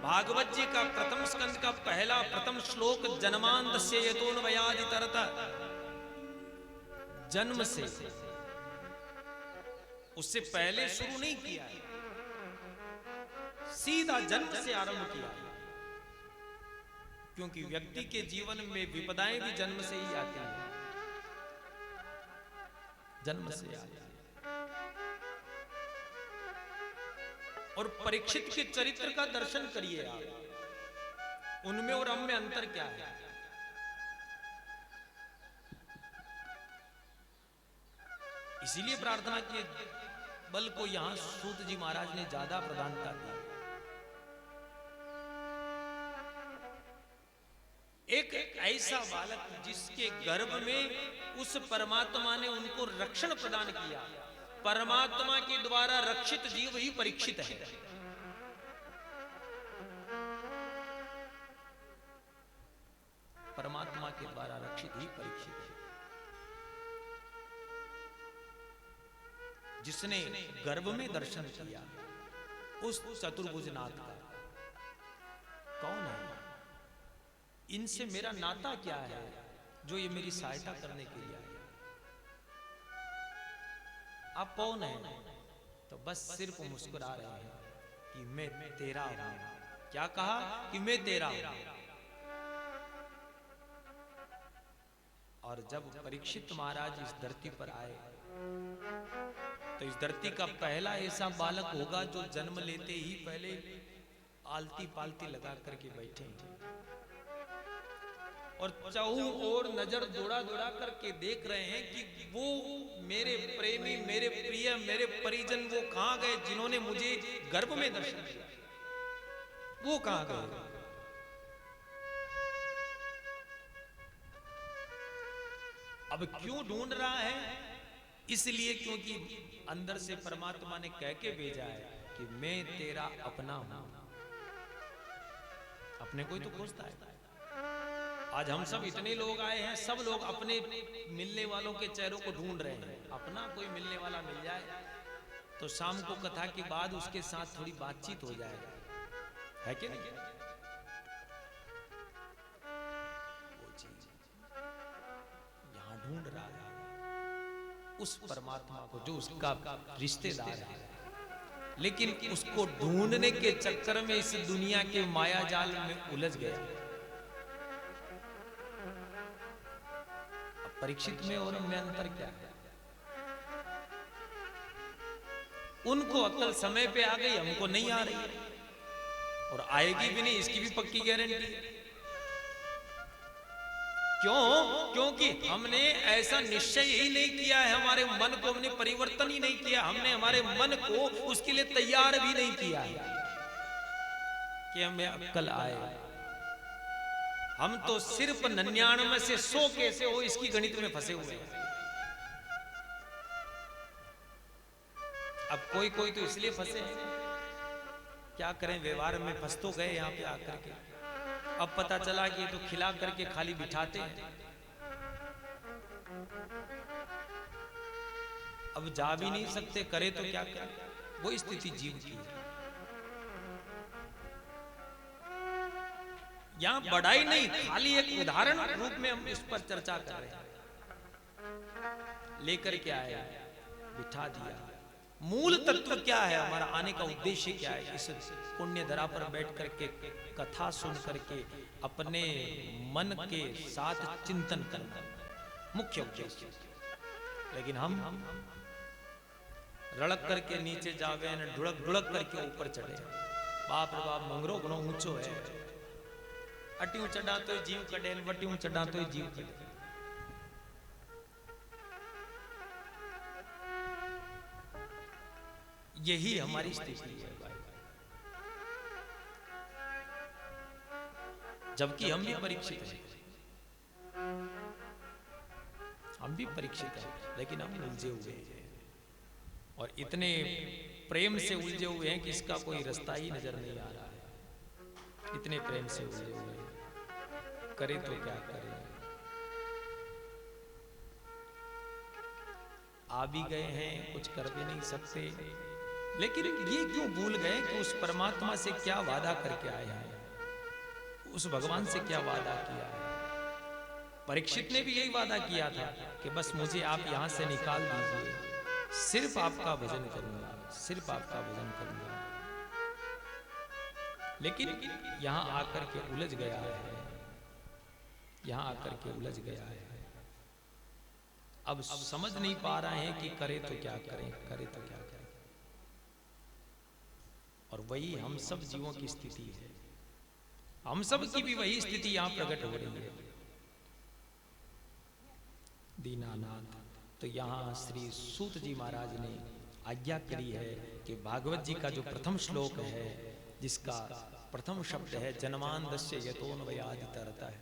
भागवत जी का प्रथम स्कंद का पहला प्रथम श्लोक जन्मांतस्य यतोऽन्वयादितरत, जन्म से, उससे पहले शुरू नहीं किया है, सीधा जन्म से आरंभ किया है। क्योंकि व्यक्ति के जीवन में विपदाएं भी जन्म से ही आती हैं, जन्म से आती है। और परीक्षित के चरित्र का दर्शन करिए आप, उनमें और हम में अंतर क्या है। इसीलिए प्रार्थना के बल को यहां सूत जी महाराज ने ज्यादा प्रधानता दी। एक ऐसा बालक जिसके गर्भ में उस परमात्मा ने उनको रक्षण प्रदान किया, परमात्मा के द्वारा रक्षित जीव ही परीक्षित है। परमात्मा के द्वारा रक्षित ही परीक्षित है। जिसने गर्भ में दर्शन किया उस चतुर्भुजनाथ का कौन है, इनसे मेरा नाता क्या है जो ये मेरी सहायता करने के लिए आए। आप कौन हैं? तो बस सिर्फ मुस्कुरा रहे हैं कि मैं तेरा हूं। क्या कहा कि मैं तेरा हूं। और जब परीक्षित महाराज इस धरती पर आए तो इस धरती का पहला ऐसा बालक होगा जो जन्म लेते ही पहले आलती पालती लगा करके बैठे और चारों ओर नजर दौड़ा दौड़ा करके देख रहे हैं कि वो मेरे प्रेमी, मेरे प्रिय, मेरे परिजन वो कहां गए जिन्होंने मुझे गर्भ में दर्शन दिया, वो कहां गए। अब क्यों ढूंढ रहा है? इसलिए क्योंकि अंदर से परमात्मा ने कह के भेजा है कि मैं तेरा अपना हूं। अपने को ही तो खोजता है। आज हम सब इतने लोग आए हैं, सब लोग अपने मिलने वालों के चेहरों को ढूंढ रहे हैं। अपना कोई मिलने वाला मिल जाए तो शाम को कथा के बाद उसके साथ थोड़ी बातचीत हो जाए, है कि नहीं? वो चीज यहां ढूंढ रहा है उस परमात्मा को जो उसका रिश्तेदार है, लेकिन उसको ढूंढने के चक्कर में इस दुनिया के माया जाल में उलझ गया। अब परीक्षित में और में अंतर क्या है? उनको अक्ल समय पे आ गई, हमको नहीं आ रही है और आएगी भी नहीं, इसकी भी पक्की गारंटी। क्यों? क्योंकि हमने ऐसा निश्चय ही नहीं किया है, हमारे मन को हमने परिवर्तन ही नहीं किया, हमने हमारे मन को उसके लिए तैयार भी नहीं किया है कि हमें अक्ल आए। हम तो सिर्फ 99 से 100 कैसे हो इसकी गणित में फंसे हुए हैं। अब कोई कोई तो इसलिए फंसे हैं, क्या करें, व्यवहार में फंस तो गए यहां पे आकर के। अब पता चला कि ये तो खिला करके खाली बिठाते हैं, अब जा भी नहीं सकते, करे तो क्या करें। वो स्थिति जीव की है। यहां बढ़ाई नहीं, खाली एक उदाहरण रूप में हम इस पर चर्चा कर रहे हैं। लेकर के आए, बिठा दिया। मूल तत्व क्या है, हमारा आने का उद्देश्य क्या है? इस पुण्य धरा पर बैठ करके कथा सुन करके अपने मन के साथ चिंतन करना मुख्य उद्देश्य। लेकिन हम रड़क करके नीचे जावे न ढुड़क ढुड़क करके ऊपर चढ़े। बाप रे बाप, मंगरो घणो ऊंचो है, अट्यू चढ़ा तो जीव कटे, वट्यू चढ़ा तो जीव कटे। यही हमारी स्थिति है भाई। जबकि हम भी परीक्षित हैं, हम भी परीक्षित हैं, लेकिन हम उलझे हुए हैं और इतने प्रेम से उलझे हुए हैं कि इसका कोई रास्ता ही नजर नहीं आ रहा है। इतने प्रेम से उलझे हुए हैं, करे तो क्या करें। आ भी गए हैं, कुछ कर भी नहीं सकते, लेकिन ये क्यों भूल गए कि उस परमात्मा से क्या वादा करके आए हैं, उस भगवान से क्या वादा किया है। परीक्षित ने भी यही वादा किया था कि बस मुझे आप यहां से निकाल दीजिए, सिर्फ आपका भजन करूंगा, सिर्फ आपका भजन करूंगा। लेकिन यहां आकर के उलझ गया है, यहां आकर के उलझ गया है। अब समझ नहीं पा रहे हैं कि करे तो क्या करें, करे तो क्या करें। और वही हम सब जीवों की स्थिति है, हम सब की भी वही स्थिति यहां प्रकट हो रही है। दीनानाथ, तो यहाँ श्री सूत जी महाराज ने आज्ञा करी है कि भागवत जी का जो प्रथम श्लोक है, जिसका प्रथम शब्द है जन्मांधस्य यतोऽन्वयादितरतः,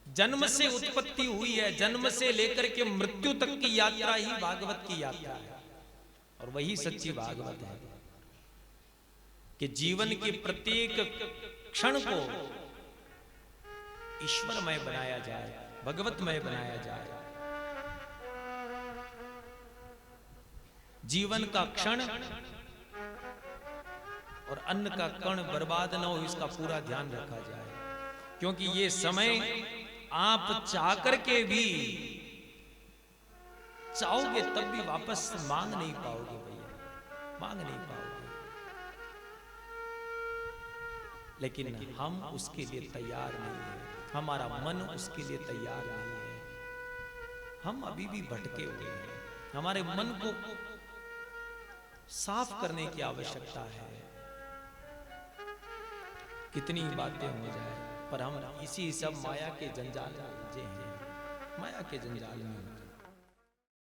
जन्म से उत्पत्ति हुई है, जन्म से लेकर के मृत्यु तक की यात्रा ही भागवत की यात्रा है। और वही सच्ची भागवत है कि जीवन के प्रत्येक क्षण को ईश्वरमय बनाया जाए, भगवतमय बनाया जाए। जीवन का क्षण और अन्न का कण बर्बाद न हो, इसका पूरा ध्यान रखा जाए। क्योंकि ये समय आप चाह करके भी चाहोगे तब भी वापस मांग नहीं पाओगे भैया, मांग नहीं पाओगे। लेकिन हम उसके लिए तैयार नहीं है, हमारा मन उसके लिए तैयार नहीं है। हम अभी भी भटके हुए हैं, हमारे मन को साफ करने की आवश्यकता है। कितनी बातें हो जाए पर हम इसी सब माया के जंजाल में उलझे हैं, माया के जंजाल में।